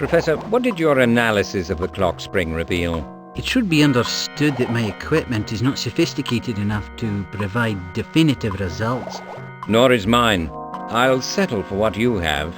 Professor, what did your analysis of the clock spring reveal? It should be understood that my equipment is not sophisticated enough to provide definitive results. Nor is mine. I'll settle for what you have.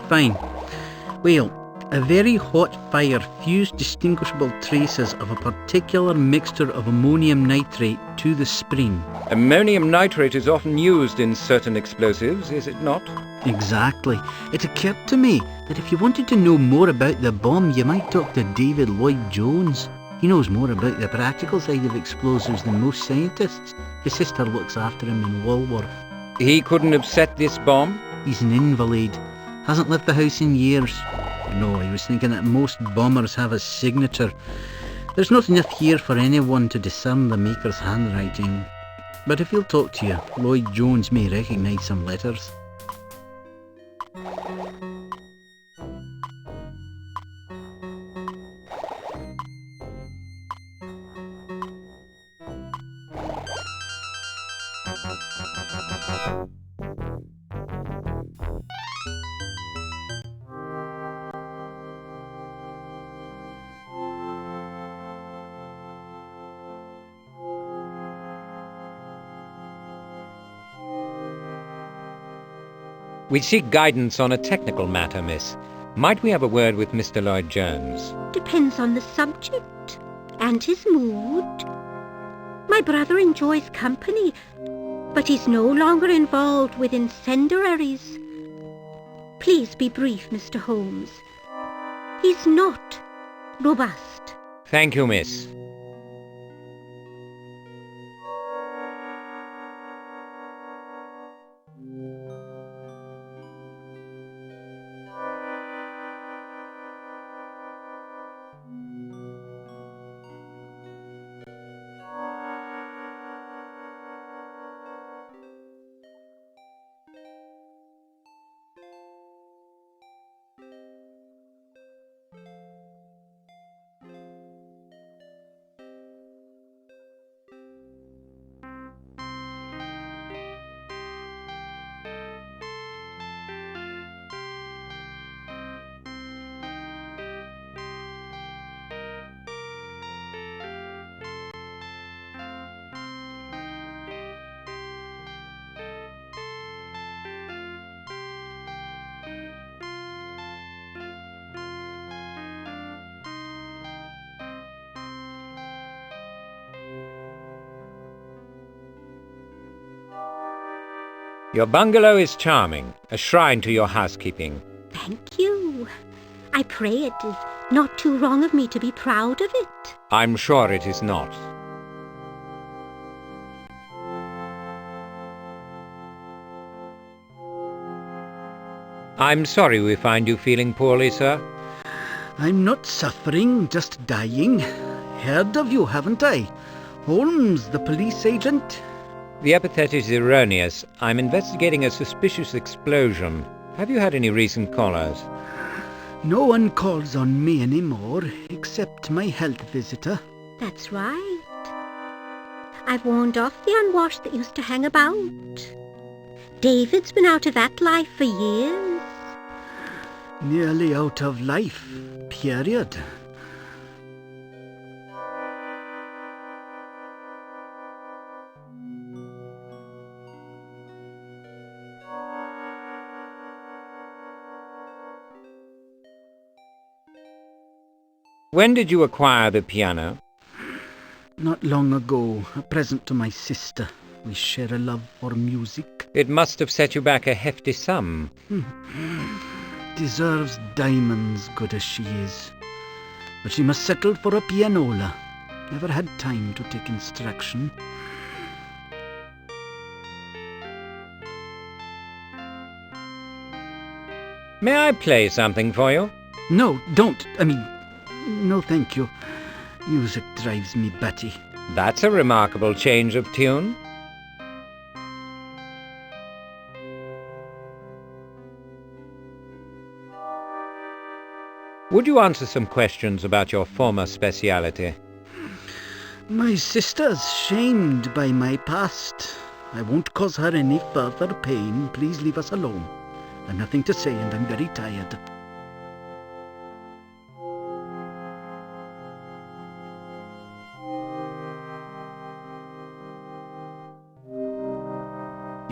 Fine. Well, a very hot fire fused distinguishable traces of a particular mixture of ammonium nitrate to the spring. Ammonium nitrate is often used in certain explosives, is it not? Exactly. It occurred to me that if you wanted to know more about the bomb, you might talk to David Lloyd Jones. He knows more about the practical side of explosives than most scientists. His sister looks after him in Walworth. He couldn't have set this bomb? He's an invalid. Hasn't left the house in years. No, I was thinking that most bombers have a signature. There's not enough here for anyone to discern the maker's handwriting. But if he'll talk to you, Lloyd Jones may recognise some letters. We seek guidance on a technical matter, miss. Might we have a word with Mr. Lloyd Jones? Depends on the subject and his mood. My brother enjoys company, but he's no longer involved with incendiaries. Please be brief, Mr. Holmes. He's not robust. Thank you, miss. Your bungalow is charming, a shrine to your housekeeping. Thank you. I pray it is not too wrong of me to be proud of it. I'm sure it is not. I'm sorry we find you feeling poorly, sir. I'm not suffering, just dying. Heard of you, haven't I? Holmes, the police agent? The epithet is erroneous. I'm investigating a suspicious explosion. Have you had any recent callers? No one calls on me anymore, except my health visitor. That's right. I've warned off the unwashed that used to hang about. David's been out of that life for years. Nearly out of life, period. When did you acquire the piano? Not long ago, a present to my sister. We share a love for music. It must have set you back a hefty sum. Deserves diamonds, good as she is. But she must settle for a pianola. Never had time to take instruction. May I play something for you? No, don't. No thank you. Music drives me batty. That's a remarkable change of tune. Would you answer some questions about your former speciality? My sister's shamed by my past. I won't cause her any further pain. Please leave us alone. I've nothing to say and I'm very tired.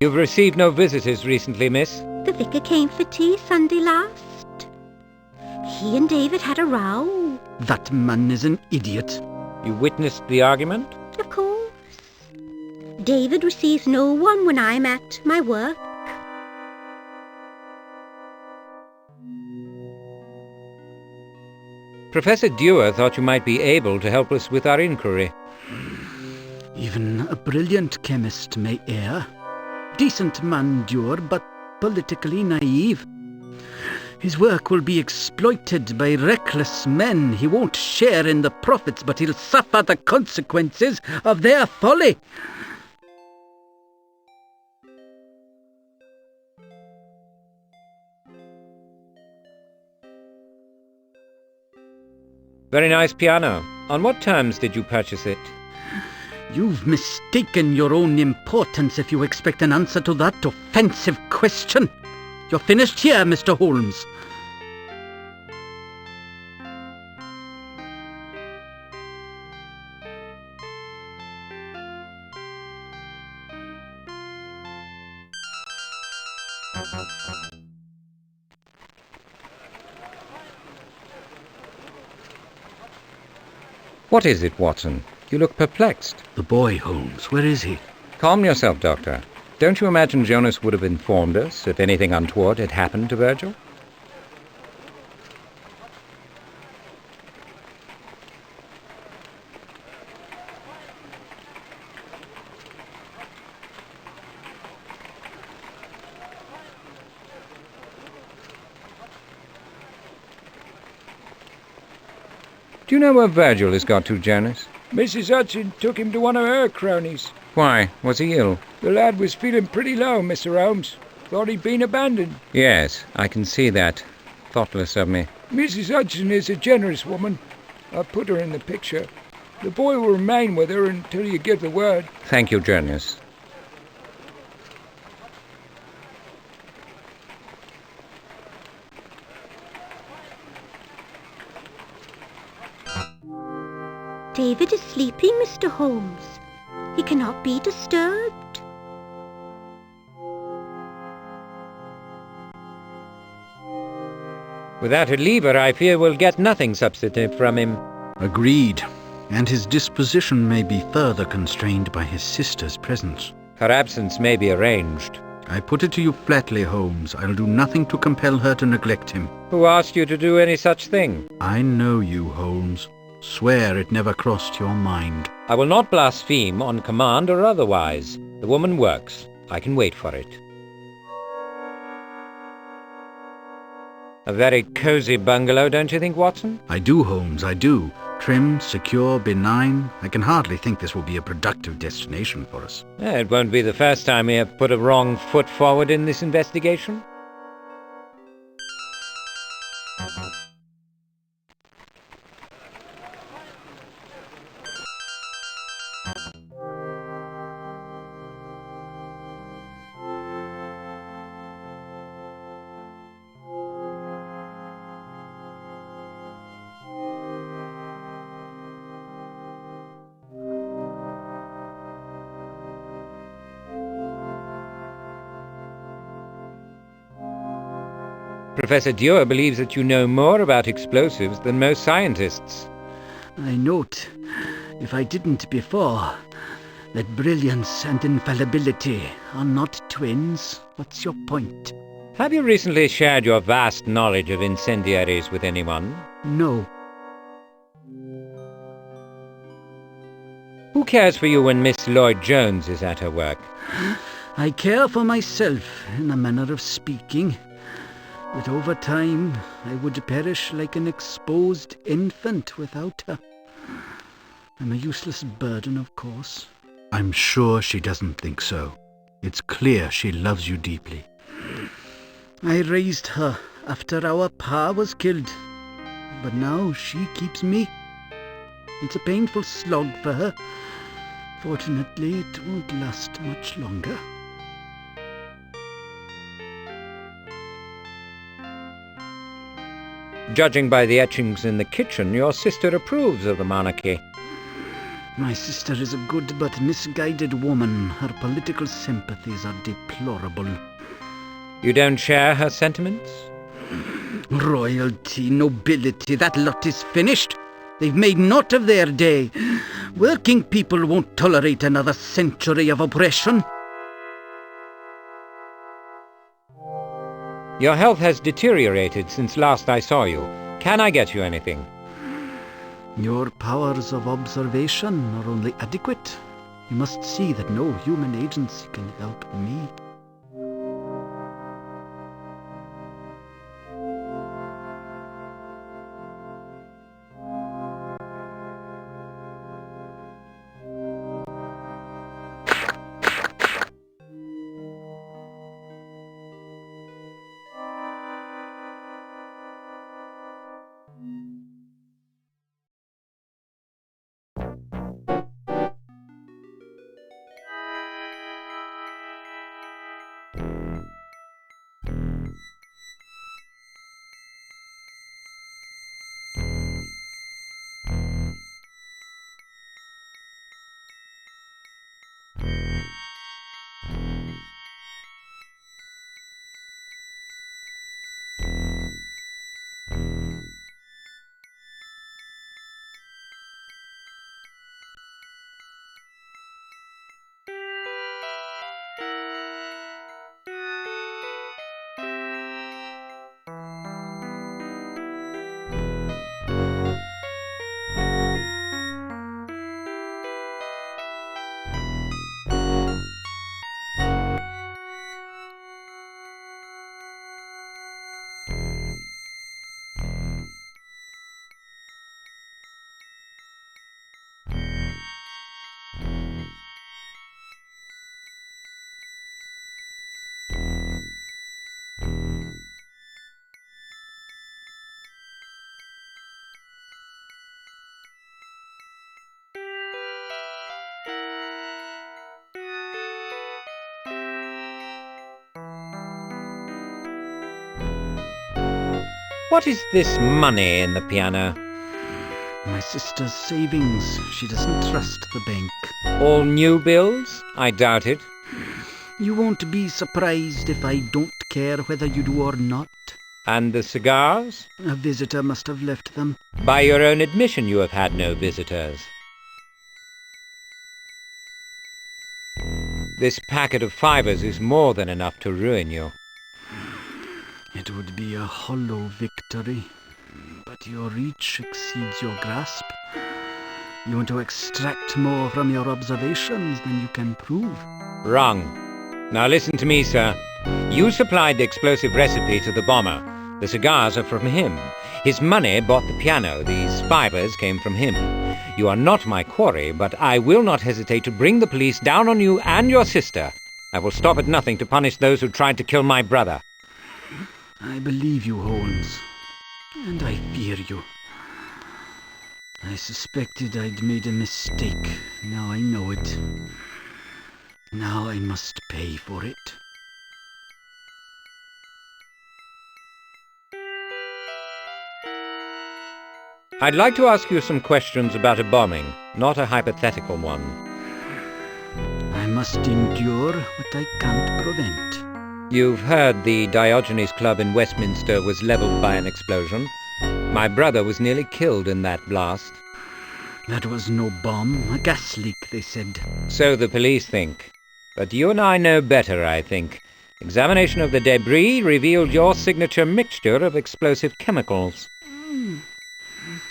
You've received no visitors recently, miss? The vicar came for tea Sunday last. He and David had a row. That man is an idiot. You witnessed the argument? Of course. David receives no one when I'm at my work. Professor Dewar thought you might be able to help us with our inquiry. Even a brilliant chemist may err. Decent man, Dewar, but politically naive. His work will be exploited by reckless men. He won't share in the profits, but he'll suffer the consequences of their folly. Very nice piano. On what terms did you purchase it? You've mistaken your own importance if you expect an answer to that offensive question. You're finished here, Mr. Holmes. What is it, Watson? You look perplexed. The boy, Holmes. Where is he? Calm yourself, Doctor. Don't you imagine Jonas would have informed us if anything untoward had happened to Virgil? Do you know where Virgil has got to, Jonas? Mrs. Hudson took him to one of her cronies. Why? Was he ill? The lad was feeling pretty low, Mr. Holmes. Thought he'd been abandoned. Yes, I can see that. Thoughtless of me. Mrs. Hudson is a generous woman. I put her in the picture. The boy will remain with her until you give the word. Thank you, Jonas. David is sleeping, Mr. Holmes. He cannot be disturbed. Without a lever, I fear we'll get nothing substantive from him. Agreed. And his disposition may be further constrained by his sister's presence. Her absence may be arranged. I put it to you flatly, Holmes. I'll do nothing to compel her to neglect him. Who asked you to do any such thing? I know you, Holmes. Swear it never crossed your mind. I will not blaspheme on command or otherwise. The woman works. I can wait for it. A very cosy bungalow, don't you think, Watson? I do, Holmes, I do. Trim, secure, benign. I can hardly think this will be a productive destination for us. It won't be the first time we have put a wrong foot forward in this investigation. Professor Dewar believes that you know more about explosives than most scientists. I note, if I didn't before, that brilliance and infallibility are not twins. What's your point? Have you recently shared your vast knowledge of incendiaries with anyone? No. Who cares for you when Miss Lloyd Jones is at her work? I care for myself, in a manner of speaking. But over time, I would perish like an exposed infant without her. I'm a useless burden, of course. I'm sure she doesn't think so. It's clear she loves you deeply. I raised her after our pa was killed, but now she keeps me. It's a painful slog for her. Fortunately, it won't last much longer. Judging by the etchings in the kitchen, your sister approves of the monarchy. My sister is a good but misguided woman. Her political sympathies are deplorable. You don't share her sentiments? Royalty, nobility, that lot is finished. They've made naught of their day. Working people won't tolerate another century of oppression. Your health has deteriorated since last I saw you. Can I get you anything? Your powers of observation are only adequate. You must see that no human agency can help me. What is this money in the piano? My sister's savings. She doesn't trust the bank. All new bills? I doubt it. You won't be surprised if I don't care whether you do or not. And the cigars? A visitor must have left them. By your own admission, you have had no visitors. This packet of fivers is more than enough to ruin you. It would be a hollow victory, but your reach exceeds your grasp. You want to extract more from your observations than you can prove. Wrong. Now listen to me, sir. You supplied the explosive recipe to the bomber. The cigars are from him. His money bought the piano. These fivers came from him. You are not my quarry, but I will not hesitate to bring the police down on you and your sister. I will stop at nothing to punish those who tried to kill my brother. I believe you, Holmes, and I fear you. I suspected I'd made a mistake. Now I know it. Now I must pay for it. I'd like to ask you some questions about a bombing, not a hypothetical one. I must endure what I can't prevent. You've heard the Diogenes Club in Westminster was levelled by an explosion. My brother was nearly killed in that blast. That was no bomb, a gas leak, they said. So the police think. But you and I know better, I think. Examination of the debris revealed your signature mixture of explosive chemicals.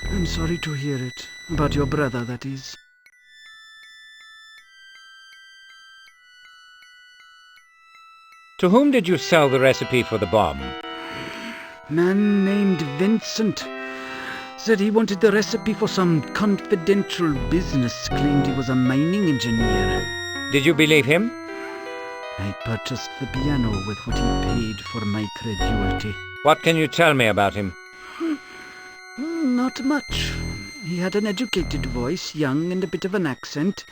I'm sorry to hear it. About your brother, that is. To whom did you sell the recipe for the bomb? Man named Vincent. Said he wanted the recipe for some confidential business. Claimed he was a mining engineer. Did you believe him? I purchased the piano with what he paid for my credulity. What can you tell me about him? Not much. He had an educated voice, young and a bit of an accent,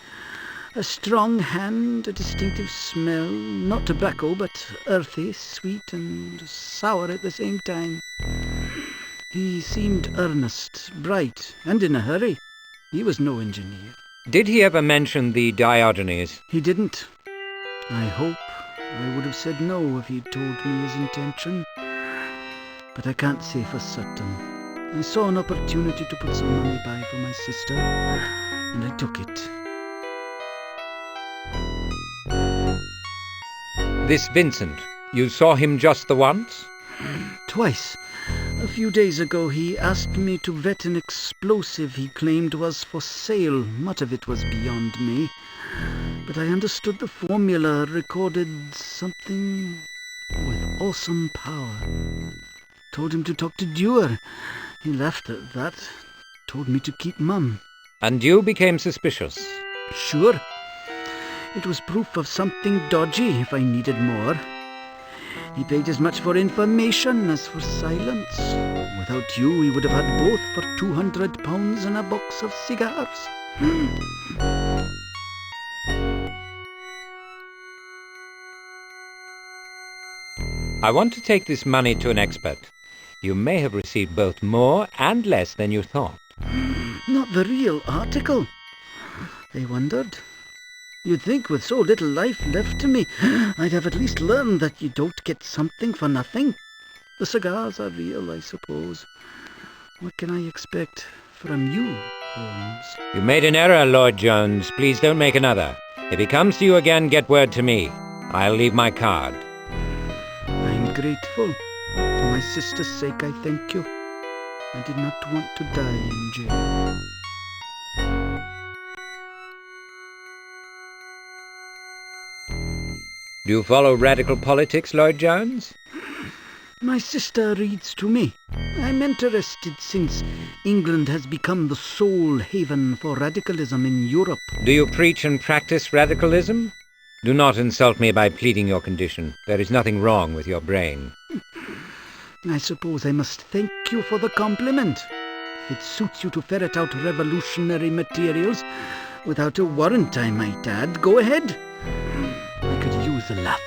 a strong hand, a distinctive smell, not tobacco, but earthy, sweet and sour at the same time. He seemed earnest, bright, and in a hurry. He was no engineer. Did he ever mention the Diogenes? He didn't. I hope I would have said no if he'd told me his intention. But I can't say for certain. I saw an opportunity to put some money by for my sister, and I took it. This Vincent, you saw him just the once? Twice. A few days ago he asked me to vet an explosive he claimed was for sale. Much of it was beyond me. But I understood the formula recorded something with awesome power. Told him to talk to Dewar. He laughed at that. Told me to keep mum. And you became suspicious? Sure. It was proof of something dodgy if I needed more. He paid as much for information as for silence. Without you, he would have had both for £200 and a box of cigars. I want to take this money to an expert. You may have received both more and less than you thought. Not the real article. They wondered. You'd think with so little life left to me, I'd have at least learned that you don't get something for nothing. The cigars are real, I suppose. What can I expect from you, Holmes? You made an error, Lloyd Jones. Please don't make another. If he comes to you again, get word to me. I'll leave my card. I'm grateful. For my sister's sake, I thank you. I did not want to die in jail. Do you follow radical politics, Lloyd Jones? My sister reads to me. I'm interested since England has become the sole haven for radicalism in Europe. Do you preach and practice radicalism? Do not insult me by pleading your condition. There is nothing wrong with your brain. I suppose I must thank you for the compliment. It suits you to ferret out revolutionary materials without a warrant, I might add. Go ahead. I could use a laugh.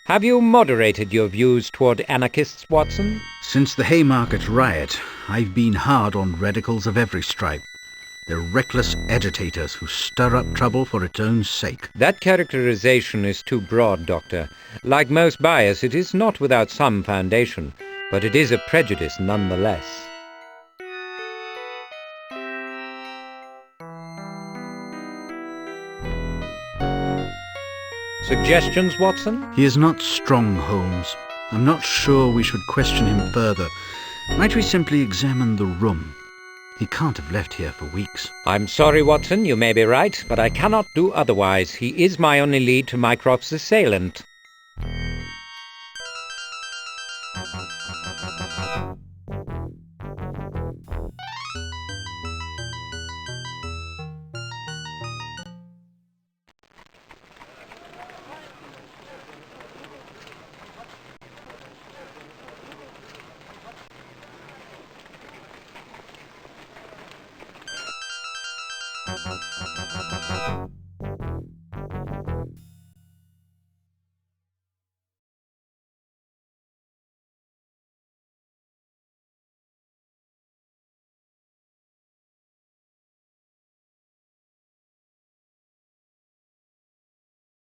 Have you moderated your views toward anarchists, Watson? Since the Haymarket riot, I've been hard on radicals of every stripe. They're reckless agitators who stir up trouble for its own sake. That characterization is too broad, Doctor. Like most bias, it is not without some foundation, but it is a prejudice nonetheless. Suggestions, Watson? He is not strong, Holmes. I'm not sure we should question him further. Might we simply examine the room? He can't have left here for weeks. I'm sorry, Watson, you may be right, but I cannot do otherwise. He is my only lead to Mycroft's assailant.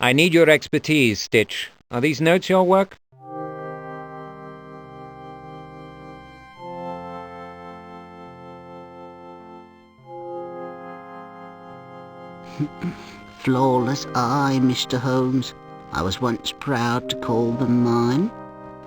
I need your expertise, Stitch. Are these notes your work? Flawless eye, Mr. Holmes. I was once proud to call them mine.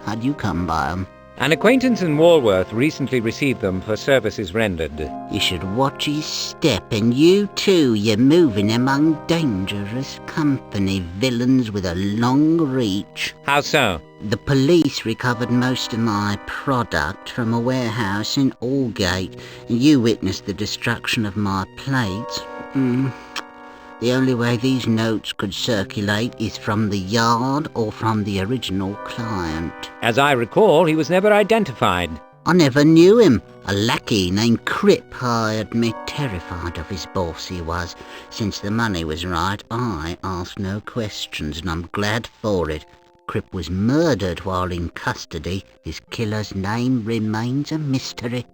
How'd you come by 'em? An acquaintance in Walworth recently received them for services rendered. You should watch his step, and you too, you're moving among dangerous company, villains with a long reach. How so? The police recovered most of my product from a warehouse in Aldgate, and you witnessed the destruction of my plates. The only way these notes could circulate is from the Yard or from the original client. As I recall, he was never identified. I never knew him. A lackey named Crip hired me, terrified of his boss he was. Since the money was right, I asked no questions, and I'm glad for it. Crip was murdered while in custody. His killer's name remains a mystery.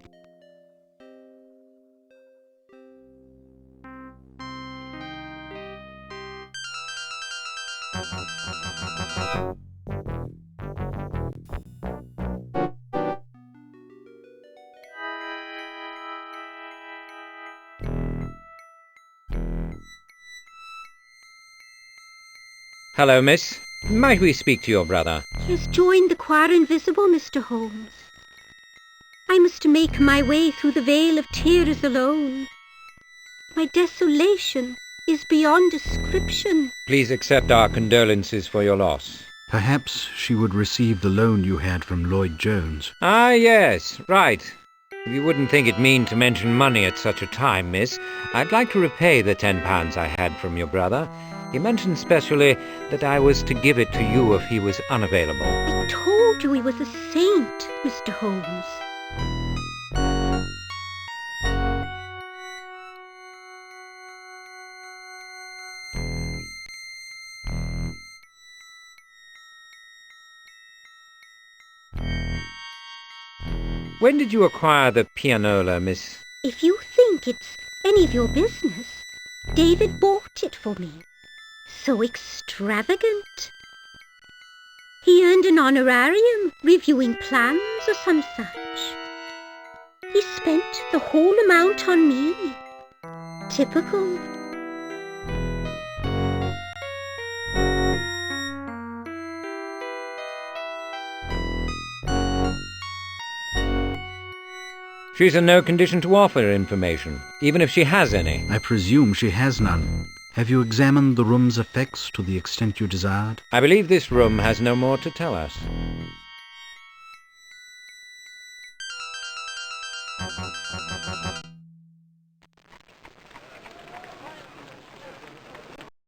Hello, miss. Might we speak to your brother? He has joined the choir invisible, Mr. Holmes. I must make my way through the vale of tears alone. My desolation is beyond description. Please accept our condolences for your loss. Perhaps she would receive the loan you had from Lloyd Jones. Ah, yes, right. If you wouldn't think it mean to mention money at such a time, miss, I'd like to repay the £10 I had from your brother. He mentioned specially that I was to give it to you if he was unavailable. I told you he was a saint, Mr. Holmes. When did you acquire the pianola, miss? If you think it's any of your business, David bought it for me. So extravagant. He earned an honorarium reviewing plans or some such. He spent the whole amount on me. Typical. She's in no condition to offer information, even if she has any. I presume she has none. Have you examined the room's effects to the extent you desired? I believe this room has no more to tell us.